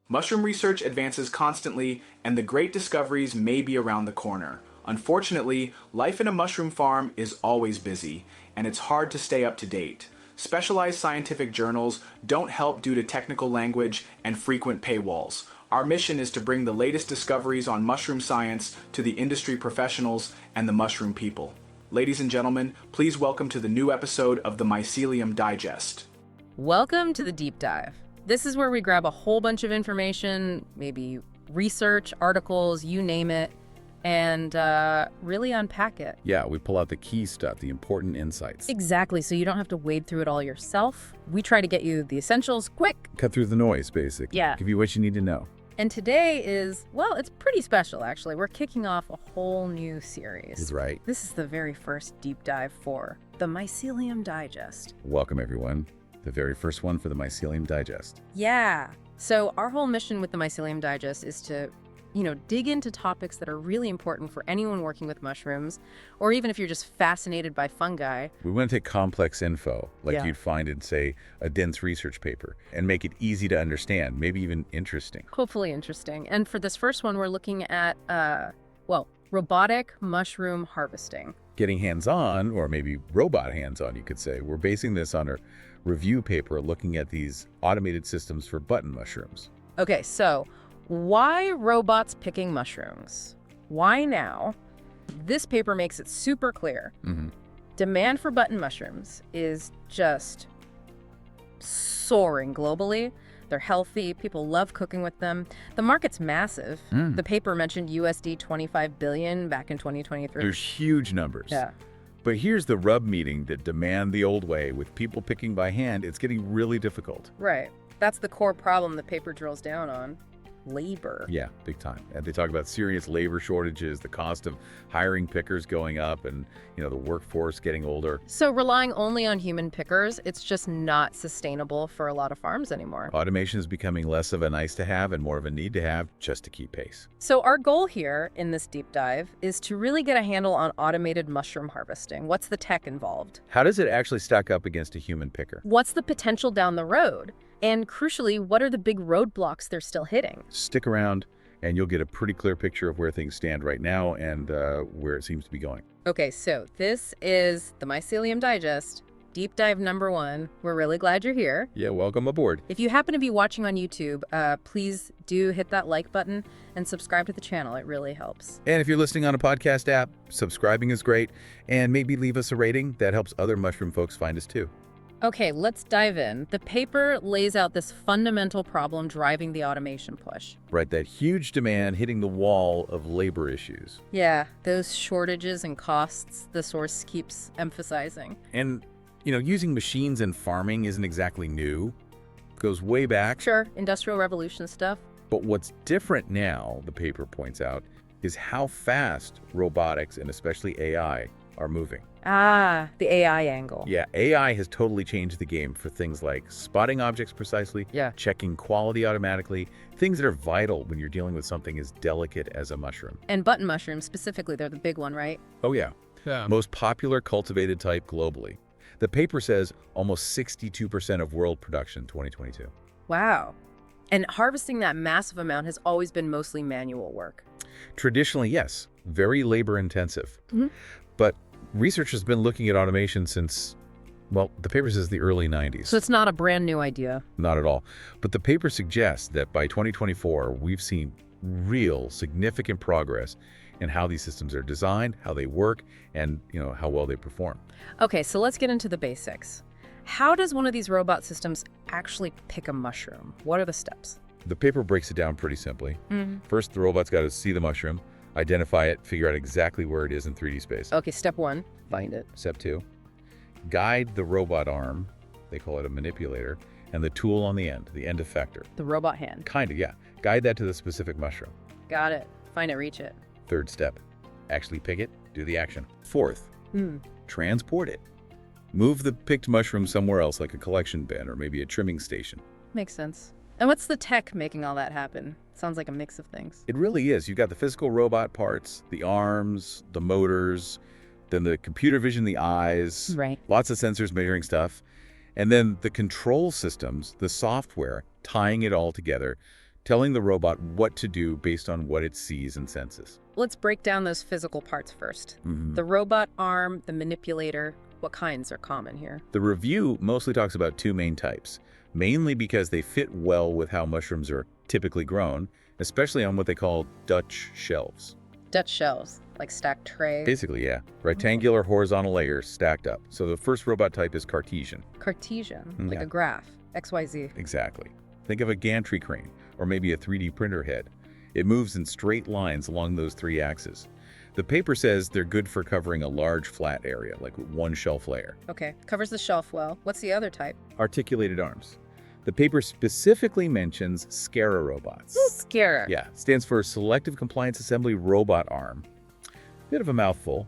Mushroom research advances constantly, and the great discoveries may be around the corner. Unfortunately, life in a mushroom farm is always busy, and it's hard to stay up to date. Specialized scientific journals don't help due to technical language and frequent paywalls. Our mission is to bring the latest discoveries on mushroom science to the industry professionals and the mushroom people. Ladies and gentlemen, please welcome to the new episode of the Mycelium Digest. Welcome to the Deep Dive. This is where we grab a whole bunch of information, maybe research, articles, you name it, and really unpack it. Yeah, we pull out the key stuff, the important insights. Exactly, so you don't have to wade through it all yourself. We try to get you the essentials quick. Cut through the noise, basically. Yeah. Give you what you need to know. And today is, well, it's pretty special, actually. We're kicking off a whole new series. That's right. This is the very first deep dive for the Mycelium Digest. Welcome, everyone. The very first one for the Mycelium Digest. Yeah. So our whole mission with the Mycelium Digest is to, dig into topics that are really important for anyone working with mushrooms, or even if you're just fascinated by fungi. We want to take complex info, like Yeah. you'd find in, say, a dense research paper, and make it easy to understand, maybe even interesting. Hopefully interesting. And for this first one, we're looking at, robotic mushroom harvesting. Getting hands-on, or maybe robot hands-on, you could say. We're basing this on a review paper looking at these automated systems for button mushrooms. Okay, so why robots picking mushrooms? Why now? This paper makes it super clear. Mm-hmm. Demand for button mushrooms is just soaring globally. They're healthy. People love cooking with them. The market's massive. The paper mentioned USD 25 billion back in 2023. There's huge numbers. Yeah. But here's the rub meeting that demand the old way. With people picking by hand, it's getting really difficult. Right. That's the core problem the paper drills down on. Labor. Yeah, big time. And they talk about serious labor shortages, the cost of hiring pickers going up, and the workforce getting older. So relying only on human pickers, it's just not sustainable for a lot of farms anymore. Automation is becoming less of a nice to have and more of a need to have just to keep pace. So our goal here in this deep dive is to really get a handle on automated mushroom harvesting. What's the tech involved? How does it actually stack up against a human picker? What's the potential down the road? And crucially, what are the big roadblocks they're still hitting? Stick around and you'll get a pretty clear picture of where things stand right now and where it seems to be going. Okay, so this is the Mycelium Digest, deep dive number 1. We're really glad you're here. Yeah, welcome aboard. If you happen to be watching on YouTube, please do hit that like button and subscribe to the channel. It really helps. And if you're listening on a podcast app, subscribing is great. And maybe leave us a rating. That helps other mushroom folks find us too. Okay, let's dive in. The paper lays out this fundamental problem driving the automation push. Right, that huge demand hitting the wall of labor issues. Yeah, those shortages and costs the source keeps emphasizing. And, using machines in farming isn't exactly new. Goes way back. Sure, Industrial Revolution stuff. But what's different now, the paper points out, is how fast robotics and especially AI are moving. Ah, the AI angle. Yeah, AI has totally changed the game for things like spotting objects precisely, Yeah. checking quality automatically, things that are vital when you're dealing with something as delicate as a mushroom. And button mushrooms specifically, they're the big one, right? Oh yeah, most popular cultivated type globally. The paper says almost 62% of world production 2022. Wow. And harvesting that massive amount has always been mostly manual work. Traditionally, yes, very labor intensive. Mhm. But research has been looking at automation since, the paper says the early 90s. So it's not a brand new idea. Not at all. But the paper suggests that by 2024, we've seen real significant progress in how these systems are designed, how they work, and how well they perform. Okay, so let's get into the basics. How does one of these robot systems actually pick a mushroom? What are the steps? The paper breaks it down pretty simply. First, the robot's got to see the mushroom, identify it, figure out exactly where it is in 3D space. Okay, step 1, find it. Step 2, guide the robot arm, they call it a manipulator, and the tool on the end effector. The robot hand. Kinda, yeah. Guide that to the specific mushroom. Got it. Find it, reach it. Third step, actually pick it, do the action. Fourth, transport it. Move the picked mushroom somewhere else, like a collection bin or maybe a trimming station. Makes sense. And what's the tech making all that happen? Sounds like a mix of things. It really is. You've got the physical robot parts, the arms, the motors, then the computer vision, the eyes, Right. lots of sensors measuring stuff, and then the control systems, the software, tying it all together telling the robot what to do based on what it sees and senses. Let's break down those physical parts first. Mhm. The robot arm, the manipulator, what kinds are common here? The review mostly talks about two main types, mainly because they fit well with how mushrooms are typically grown, especially on what they call Dutch shelves. Dutch shells, like stacked trays. Basically, yeah. Rectangular horizontal layers stacked up. So the first robot type is Cartesian. Cartesian, like Yeah. a graph, XYZ. Exactly. Think of a gantry crane, or maybe a 3D printer head. It moves in straight lines along those three axes. The paper says they're good for covering a large flat area, like one shelf layer. Okay, covers the shelf well. What's the other type? Articulated arms. The paper specifically mentions SCARA robots. Scara. Yeah, stands for Selective Compliance Assembly Robot Arm. Bit of a mouthful,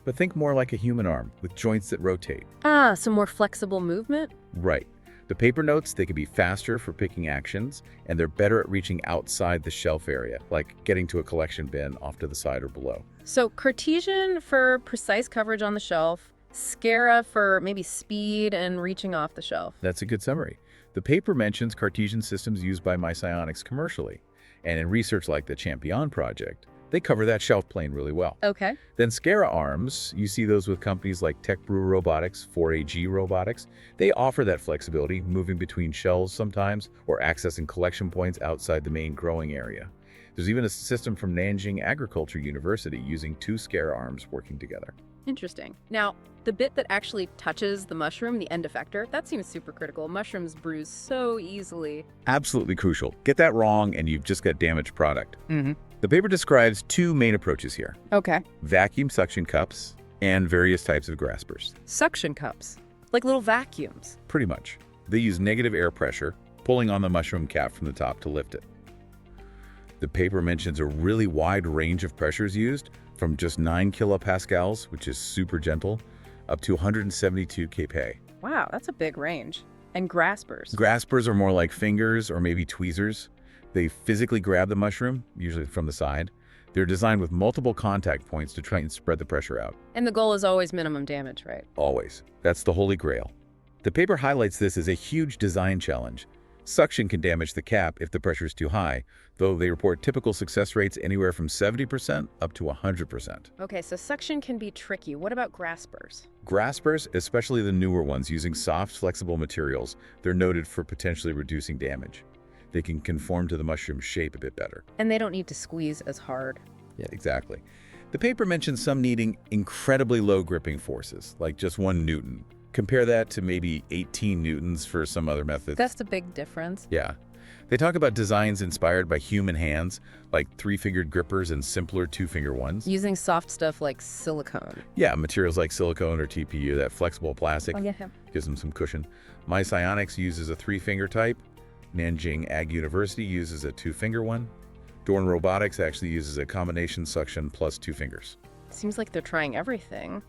but think more like a human arm with joints that rotate. Ah, some more flexible movement? Right. The paper notes they can be faster for picking actions, and they're better at reaching outside the shelf area, like getting to a collection bin off to the side or below. So Cartesian for precise coverage on the shelf, Scara for maybe speed and reaching off the shelf. That's a good summary. The paper mentions Cartesian systems used by MyPsionics commercially, and in research like the Champion project, they cover that shelf plane really well. Okay. Then SCARA arms, you see those with companies like Tech Brew Robotics, 4AG Robotics. They offer that flexibility, moving between shelves sometimes, or accessing collection points outside the main growing area. There's even a system from Nanjing Agriculture University using two SCARA arms working together. Interesting. Now, the bit that actually touches the mushroom, the end effector, that seems super critical. Mushrooms bruise so easily. Absolutely crucial. Get that wrong and you've just got damaged product. Mm-hmm. The paper describes two main approaches here: Okay. vacuum suction cups and various types of graspers. Suction cups, like little vacuums. Pretty much. They use negative air pressure, pulling on the mushroom cap from the top to lift it. The paper mentions a really wide range of pressures used, from just 9 kilopascals, which is super gentle, up to 172 kPa. Wow, that's a big range. And graspers. Graspers are more like fingers or maybe tweezers. They physically grab the mushroom, usually from the side. They're designed with multiple contact points to try and spread the pressure out. And the goal is always minimum damage, right? Always. That's the holy grail. The paper highlights this as a huge design challenge. Suction can damage the cap if the pressure is too high, though they report typical success rates anywhere from 70% up to 100%. Okay, so suction can be tricky. What about graspers? Graspers, especially the newer ones using soft, flexible materials, they're noted for potentially reducing damage. They can conform to the mushroom shape a bit better. And they don't need to squeeze as hard. Yeah, exactly. The paper mentions some needing incredibly low gripping forces, like just 1 Newton. Compare that to maybe 18 newtons for some other methods. That's a big difference. Yeah. They talk about designs inspired by human hands, like 3-fingered grippers and simpler 2-finger ones. Using soft stuff like silicone. Yeah, materials like silicone or TPU, that flexible plastic, Oh, yeah. gives them some cushion. MyPsionics uses a 3-finger type. Nanjing Ag University uses a 2-finger one. Dorn Robotics actually uses a combination suction plus 2 fingers. Seems like they're trying everything.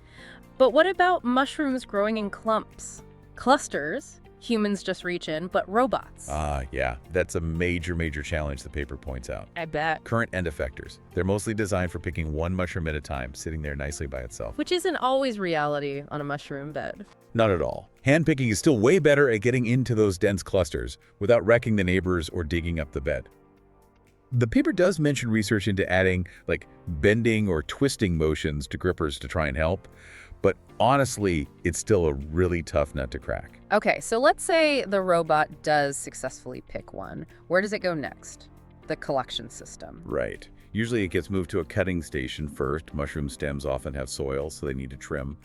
But what about mushrooms growing in clumps? Clusters, humans just reach in, but robots. Yeah, that's a major, major challenge the paper points out. I bet. Current end effectors. They're mostly designed for picking one mushroom at a time, sitting there nicely by itself. Which isn't always reality on a mushroom bed. Not at all. Handpicking is still way better at getting into those dense clusters without wrecking the neighbors or digging up the bed. The paper does mention research into adding, like, bending or twisting motions to grippers to try and help, but honestly, it's still a really tough nut to crack. Okay, so let's say the robot does successfully pick one. Where does it go next? The collection system. Right. Usually it gets moved to a cutting station first. Mushroom stems often have soil, so they need to trim.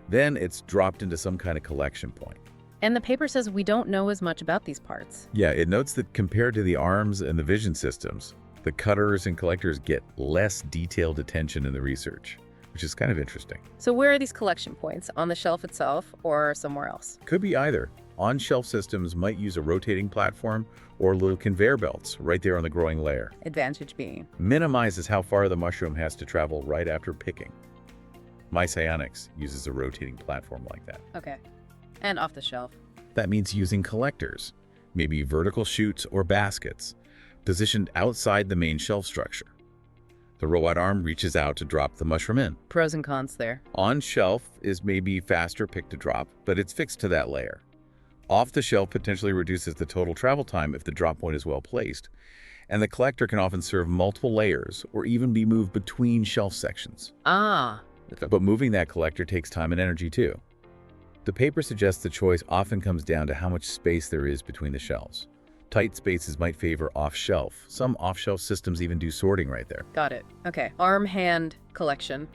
Then it's dropped into some kind of collection point. And the paper says we don't know as much about these parts. Yeah, it notes that compared to the arms and the vision systems, the cutters and collectors get less detailed attention in the research, which is kind of interesting. So where are these collection points? On the shelf itself or somewhere else? Could be either. On-shelf systems might use a rotating platform or little conveyor belts right there on the growing layer. Advantage being. Minimizes how far the mushroom has to travel right after picking. MyPsionics uses a rotating platform like that. Okay. And off the shelf. That means using collectors, maybe vertical chutes or baskets, positioned outside the main shelf structure. The robot arm reaches out to drop the mushroom in. Pros and cons there. On shelf is maybe faster pick to drop, but it's fixed to that layer. Off the shelf potentially reduces the total travel time if the drop point is well placed, and the collector can often serve multiple layers or even be moved between shelf sections. Ah, But moving that collector takes time and energy too. The paper suggests the choice often comes down to how much space there is between the shelves. Tight spaces might favor off-shelf. Some off-shelf systems even do sorting right there. got it. Okay, arm-hand collection.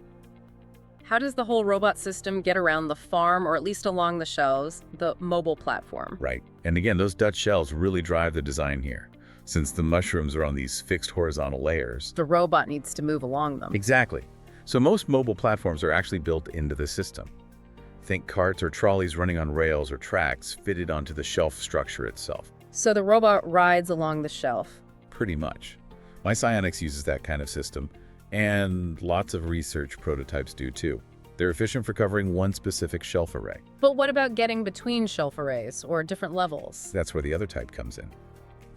How does the whole robot system get around the farm, or at least along the shelves, the mobile platform? Right. And again, those Dutch shelves really drive the design here, since the mushrooms are on these fixed horizontal layers. The robot needs to move along them. Exactly. So most mobile platforms are actually built into the system. Think carts or trolleys running on rails or tracks fitted onto the shelf structure itself. So the robot rides along the shelf. Pretty much. My Psionics uses that kind of system, and lots of research prototypes do too. They're efficient for covering one specific shelf array. But what about getting between shelf arrays or different levels? That's where the other type comes in.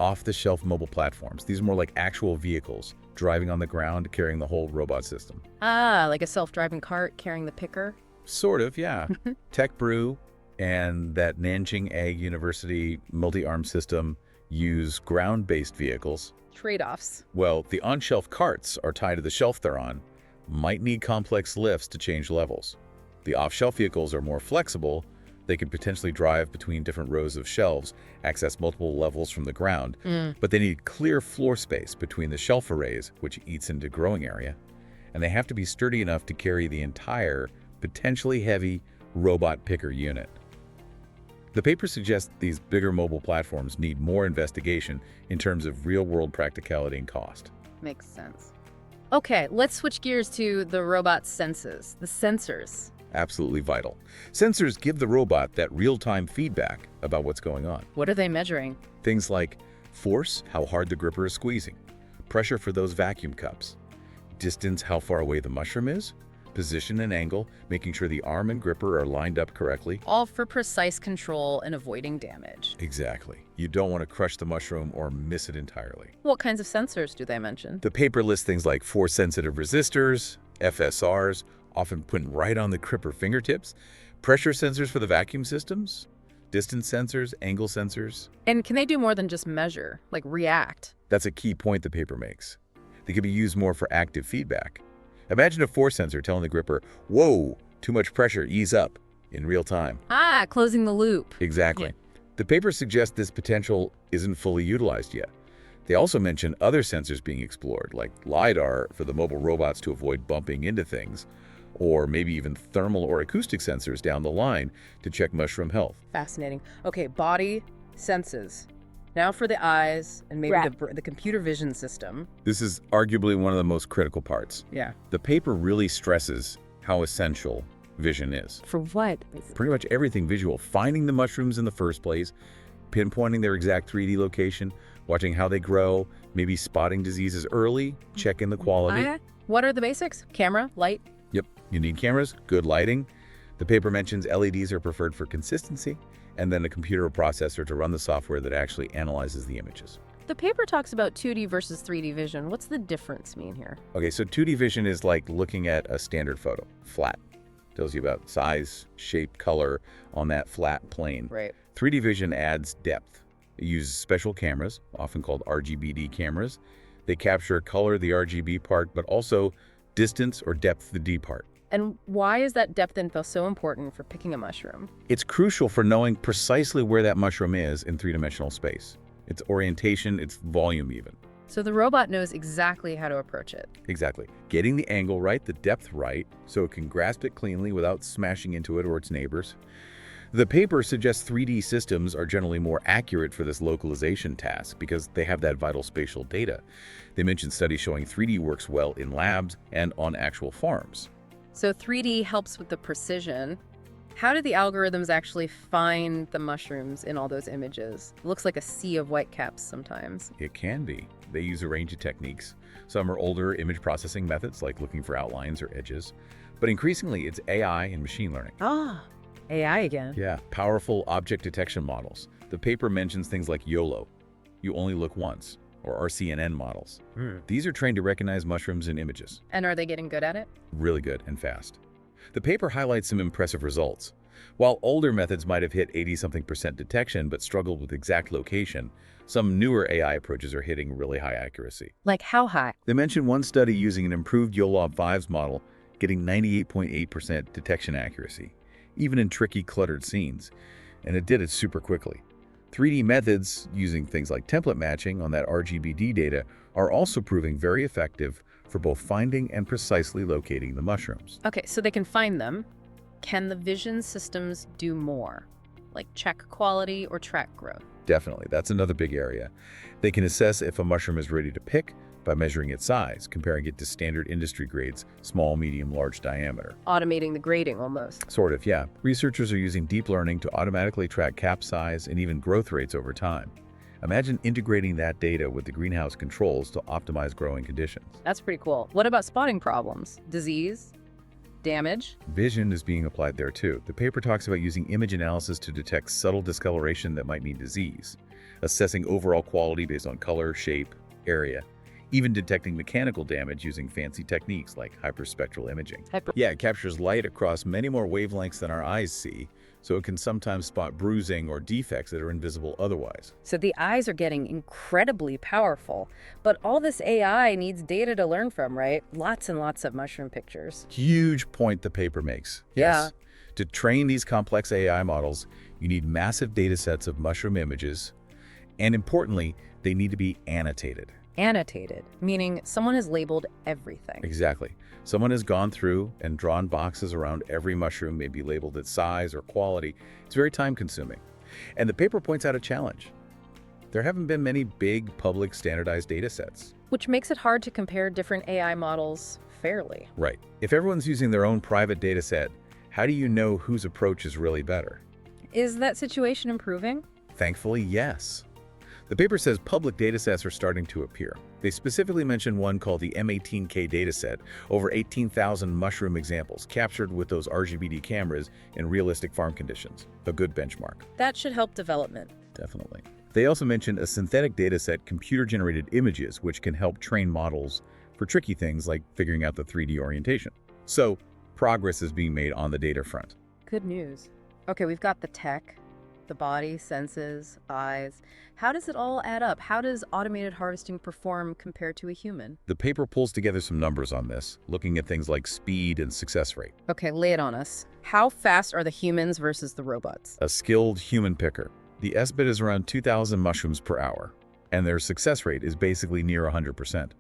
Off-the-shelf mobile platforms. These are more like actual vehicles, driving on the ground, carrying the whole robot system. Ah, like a self-driving cart carrying the picker? Sort of, yeah. Tech Brew and that Nanjing Ag University multi-arm system use ground-based vehicles. Trade-offs. Well, the on-shelf carts are tied to the shelf they're on, might need complex lifts to change levels. The off-shelf vehicles are more flexible. They can potentially drive between different rows of shelves, access multiple levels from the ground, but they need clear floor space between the shelf arrays, which eats into growing area, and they have to be sturdy enough to carry the entire, potentially heavy, robot picker unit. The paper suggests these bigger mobile platforms need more investigation in terms of real-world practicality and cost. Makes sense. Okay, let's switch gears to the robot's senses, the sensors. Absolutely vital. Sensors give the robot that real-time feedback about what's going on. What are they measuring? Things like force, how hard the gripper is squeezing, pressure for those vacuum cups, distance, how far away the mushroom is, position and angle, making sure the arm and gripper are lined up correctly. All for precise control and avoiding damage. Exactly. You don't want to crush the mushroom or miss it entirely. What kinds of sensors do they mention? The paper lists things like force-sensitive resistors, FSRs, often put right on the gripper fingertips, pressure sensors for the vacuum systems, distance sensors, angle sensors. And can they do more than just measure, like react? That's a key point the paper makes. They could be used more for active feedback. Imagine a force sensor telling the gripper, whoa, too much pressure, ease up, in real time. Ah, closing the loop. Exactly. Yeah. The paper suggests this potential isn't fully utilized yet. They also mention other sensors being explored, like LiDAR for the mobile robots to avoid bumping into things, or maybe even thermal or acoustic sensors down the line to check mushroom health. Fascinating. Okay, body senses. Now for the eyes and maybe Right. the computer vision system. This is arguably one of the most critical parts. Yeah. The paper really stresses how essential vision is. For what? Pretty much everything visual. Finding the mushrooms in the first place, pinpointing their exact 3D location, watching how they grow, maybe spotting diseases early, checking the quality. What are the basics? Camera, light. Yep, you need cameras, good lighting. The paper mentions LEDs are preferred for consistency, and then a computer processor to run the software that actually analyzes the images. The paper talks about 2D versus 3D vision. What's the difference mean here? Okay, so 2D vision is like looking at a standard photo, flat. Tells you about size, shape, color on that flat plane. Right. 3D vision adds depth. It uses special cameras, often called RGBD cameras. They capture color, the RGB part, but also distance or depth, the D part. And why is that depth info so important for picking a mushroom? It's crucial for knowing precisely where that mushroom is in three-dimensional space. Its orientation, its volume even. So the robot knows exactly how to approach it. Exactly. Getting the angle right, the depth right, so it can grasp it cleanly without smashing into it or its neighbors. The paper suggests 3D systems are generally more accurate for this localization task because they have that vital spatial data. They mention studies showing 3D works well in labs and on actual farms. So 3D helps with the precision. How do the algorithms actually find the mushrooms in all those images? It looks like a sea of whitecaps sometimes. It can be. They use a range of techniques. Some are older image processing methods like looking for outlines or edges, but increasingly it's AI and machine learning. Ah, AI again. Yeah, powerful object detection models. The paper mentions things like YOLO, you only look once, or RCNN models. These are trained to recognize mushrooms in images. And are they getting good at it? Really good and fast. The paper highlights some impressive results. While older methods might have hit 80-something% detection but struggled with exact location, some newer AI approaches are hitting really high accuracy. Like how high? They mentioned one study using an improved YOLOB5's model getting 98.8% detection accuracy, even in tricky, cluttered scenes, and it did it super quickly. 3D methods, using things like template matching on that RGBD data, are also proving very effective for both finding and precisely locating the mushrooms. Okay, so they can find them. Can the vision systems do more? Like check quality or track growth? Definitely, that's another big area. They can assess if a mushroom is ready to pick by measuring its size, comparing it to standard industry grades, small, medium, large diameter. Automating the grading almost. Sort of, yeah. Researchers are using deep learning to automatically track cap size and even growth rates over time. Imagine integrating that data with the greenhouse controls to optimize growing conditions. That's pretty cool. What about spotting problems? Disease? Damage? Vision is being applied there too. The paper talks about using image analysis to detect subtle discoloration that might mean disease, assessing overall quality based on color, shape, area, even detecting mechanical damage using fancy techniques like hyperspectral imaging. Yeah, it captures light across many more wavelengths than our eyes see, so it can sometimes spot bruising or defects that are invisible otherwise. So the eyes are getting incredibly powerful, but all this AI needs data to learn from, right? Lots and lots of mushroom pictures. Huge point the paper makes. Yeah. To train these complex AI models, you need massive data sets of mushroom images, and importantly, they need to be annotated. Annotated, meaning someone has labeled everything. Exactly. Someone has gone through and drawn boxes around every mushroom, maybe labeled its size or quality. It's very time-consuming. And the paper points out a challenge. There haven't been many big, public, standardized data sets. Which makes it hard to compare different AI models fairly. Right. If everyone's using their own private data set, how do you know whose approach is really better? Is that situation improving? Thankfully, yes. The paper says public datasets are starting to appear. They specifically mention one called the M18K dataset, over 18,000 mushroom examples captured with those RGBD cameras in realistic farm conditions. A good benchmark. That should help development. Definitely. They also mentioned a synthetic dataset, computer-generated images, which can help train models for tricky things like figuring out the 3D orientation. So, progress is being made on the data front. Good news. Okay, we've got the tech, the body, senses, eyes. How does it all add up? How does automated harvesting perform compared to a human? The paper pulls together some numbers on this, looking at things like speed and success rate. Okay, lay it on us. How fast are the humans versus the robots? A skilled human picker. The estimate is around 2,000 mushrooms per hour, and their success rate is basically near 100%.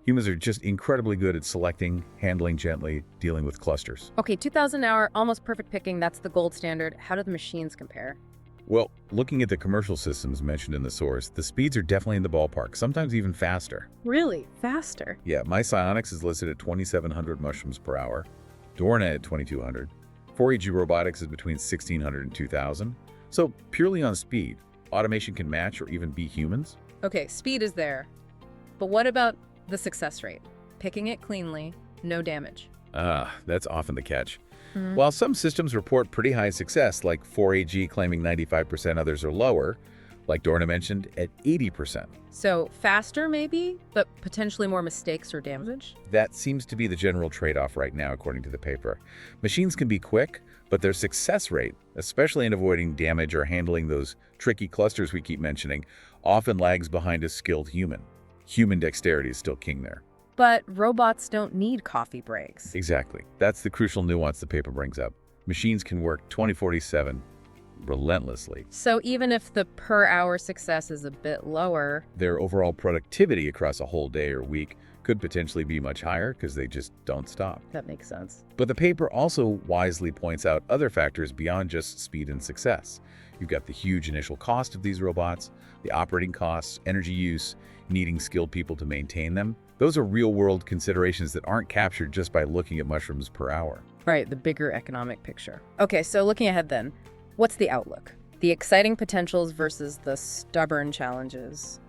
Humans are just incredibly good at selecting, handling gently, dealing with clusters. Okay, 2,000 an hour, almost perfect picking. That's the gold standard. How do the machines compare? Well, looking at the commercial systems mentioned in the source, the speeds are definitely in the ballpark, sometimes even faster. Really? Faster? Yeah, my psionics is listed at 2,700 mushrooms per hour, Dorna at 2,200, 4AG Robotics is between 1,600 and 2,000. So purely on speed, automation can match or even beat humans. Okay, speed is there. But what about the success rate? Picking it cleanly, no damage. That's often the catch. While some systems report pretty high success, like 4AG claiming 95%, others are lower, like Dorna mentioned, at 80%. So faster maybe, but potentially more mistakes or damage? That seems to be the general trade-off right now, according to the paper. Machines can be quick, but their success rate, especially in avoiding damage or handling those tricky clusters we keep mentioning, often lags behind a skilled human. Human dexterity is still king there. But robots don't need coffee breaks. Exactly. That's the crucial nuance the paper brings up. Machines can work 24/7, relentlessly. So even if the per-hour success is a bit lower, Their overall productivity across a whole day or week could potentially be much higher because they just don't stop. that makes sense. But the paper also wisely points out other factors beyond just speed and success. You've got the huge initial cost of these robots, the operating costs, energy use, needing skilled people to maintain them. Those are real-world considerations that aren't captured just by looking at mushrooms per hour. Right, the bigger economic picture. Okay, so looking ahead then, what's the outlook? The exciting potentials versus the stubborn challenges.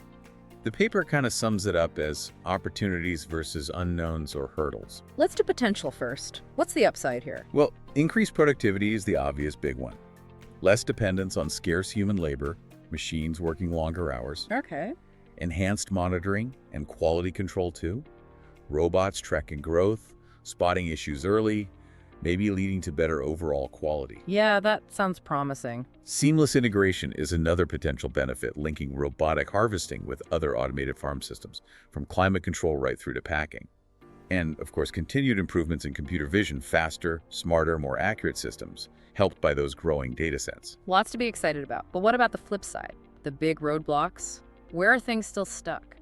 The paper kind of sums it up as opportunities versus unknowns or hurdles. Let's do potential first. What's the upside here? Well, increased productivity is the obvious big one. Less dependence on scarce human labor, machines working longer hours. Okay. Enhanced monitoring and quality control too. Robots tracking growth, spotting issues early, maybe leading to better overall quality. Yeah, that sounds promising. Seamless integration is another potential benefit, linking robotic harvesting with other automated farm systems, from climate control right through to packing. And, of course, continued improvements in computer vision, faster, smarter, more accurate systems, helped by those growing data sets. Lots to be excited about. But what about the flip side? The big roadblocks? Where are things still stuck?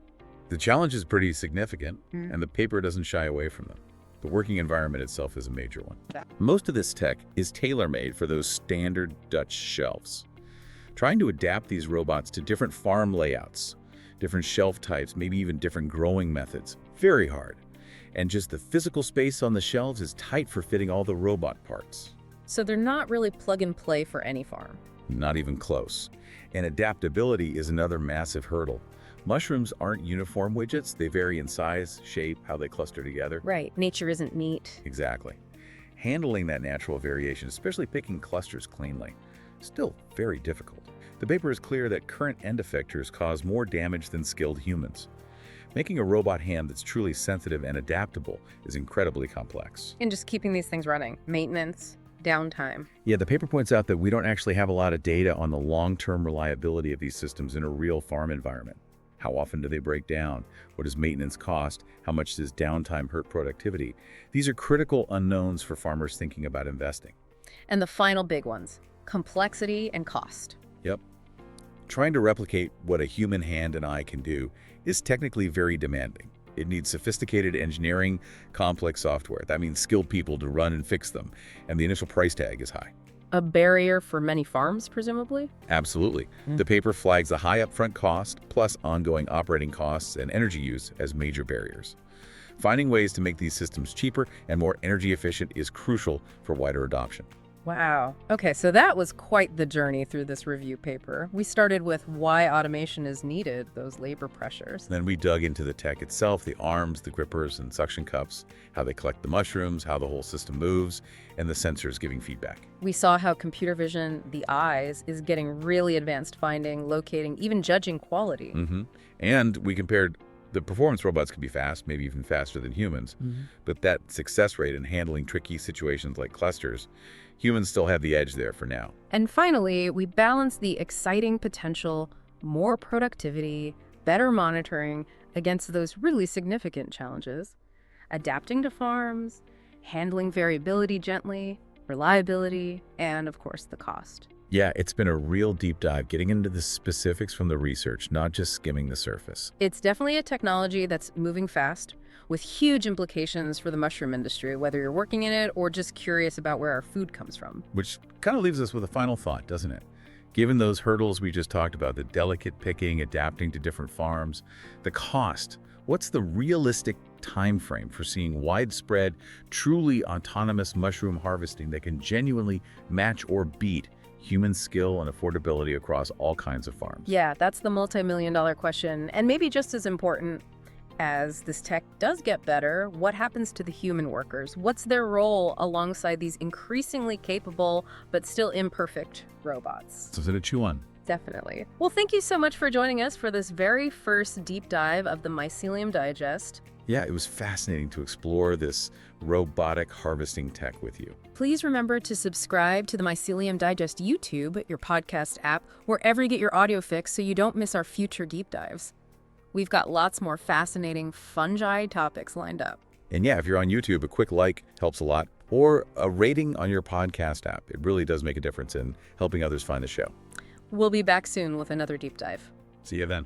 The challenge is pretty significant, and the paper doesn't shy away from them. The working environment itself is a major one. Yeah. Most of this tech is tailor-made for those standard Dutch shelves. Trying to adapt these robots to different farm layouts, different shelf types, maybe even different growing methods, very hard. And just the physical space on the shelves is tight for fitting all the robot parts. So they're not really plug and play for any farm. Not even close. And adaptability is another massive hurdle. Mushrooms aren't uniform widgets. They vary in size, shape, how they cluster together. Right. Nature isn't neat. Exactly. Handling that natural variation, especially picking clusters cleanly, still very difficult. The paper is clear that current end effectors cause more damage than skilled humans. Making a robot hand that's truly sensitive and adaptable is incredibly complex. And just keeping these things running. Maintenance, downtime. Yeah, the paper points out that we don't actually have a lot of data on the long-term reliability of these systems in a real farm environment. How often do they break down? What does maintenance cost? How much does downtime hurt productivity? These are critical unknowns for farmers thinking about investing. And the final big ones, complexity and cost. Yep. Trying to replicate what a human hand and eye can do is technically very demanding. It needs sophisticated engineering, complex software. That means skilled people to run and fix them, and the initial price tag is high. A barrier for many farms, presumably? Absolutely. The paper flags a high upfront cost, plus ongoing operating costs and energy use as major barriers. Finding ways to make these systems cheaper and more energy efficient is crucial for wider adoption. Wow. Okay, so that was quite the journey through this review paper. We started with why automation is needed, those labor pressures. Then we dug into the tech itself, the arms, the grippers, and suction cups, how they collect the mushrooms, how the whole system moves, and the sensors giving feedback. We saw how computer vision, the eyes, is getting really advanced, finding, locating, even judging quality. And we compared the performance robots can be fast, maybe even faster than humans, but that success rate in handling tricky situations like clusters, humans still have the edge there for now. And finally, we balanced the exciting potential, more productivity, better monitoring against those really significant challenges, adapting to farms, handling variability gently, reliability, and of course the cost. Yeah, it's been a real deep dive, getting into the specifics from the research, not just skimming the surface. It's definitely a technology that's moving fast, with huge implications for the mushroom industry, whether you're working in it or just curious about where our food comes from. Which kind of leaves us with a final thought, doesn't it? Given those hurdles we just talked about, the delicate picking, adapting to different farms, the cost, what's the realistic time frame for seeing widespread, truly autonomous mushroom harvesting that can genuinely match or beat human skill and affordability across all kinds of farms? Yeah, that's the multi-million-dollar question. And maybe just as important, as this tech does get better, what happens to the human workers? What's their role alongside these increasingly capable but still imperfect robots? Something to chew on. Definitely. Well, thank you so much for joining us for this very first deep dive of the Mycelium Digest. Yeah, it was fascinating to explore this robotic harvesting tech with you. Please remember to subscribe to the Mycelium Digest YouTube, your podcast app, wherever you get your audio fix so you don't miss our future deep dives. We've got lots more fascinating fungi topics lined up. And yeah, if you're on YouTube, a quick like helps a lot, or a rating on your podcast app. It really does make a difference in helping others find the show. We'll be back soon with another deep dive. See you then.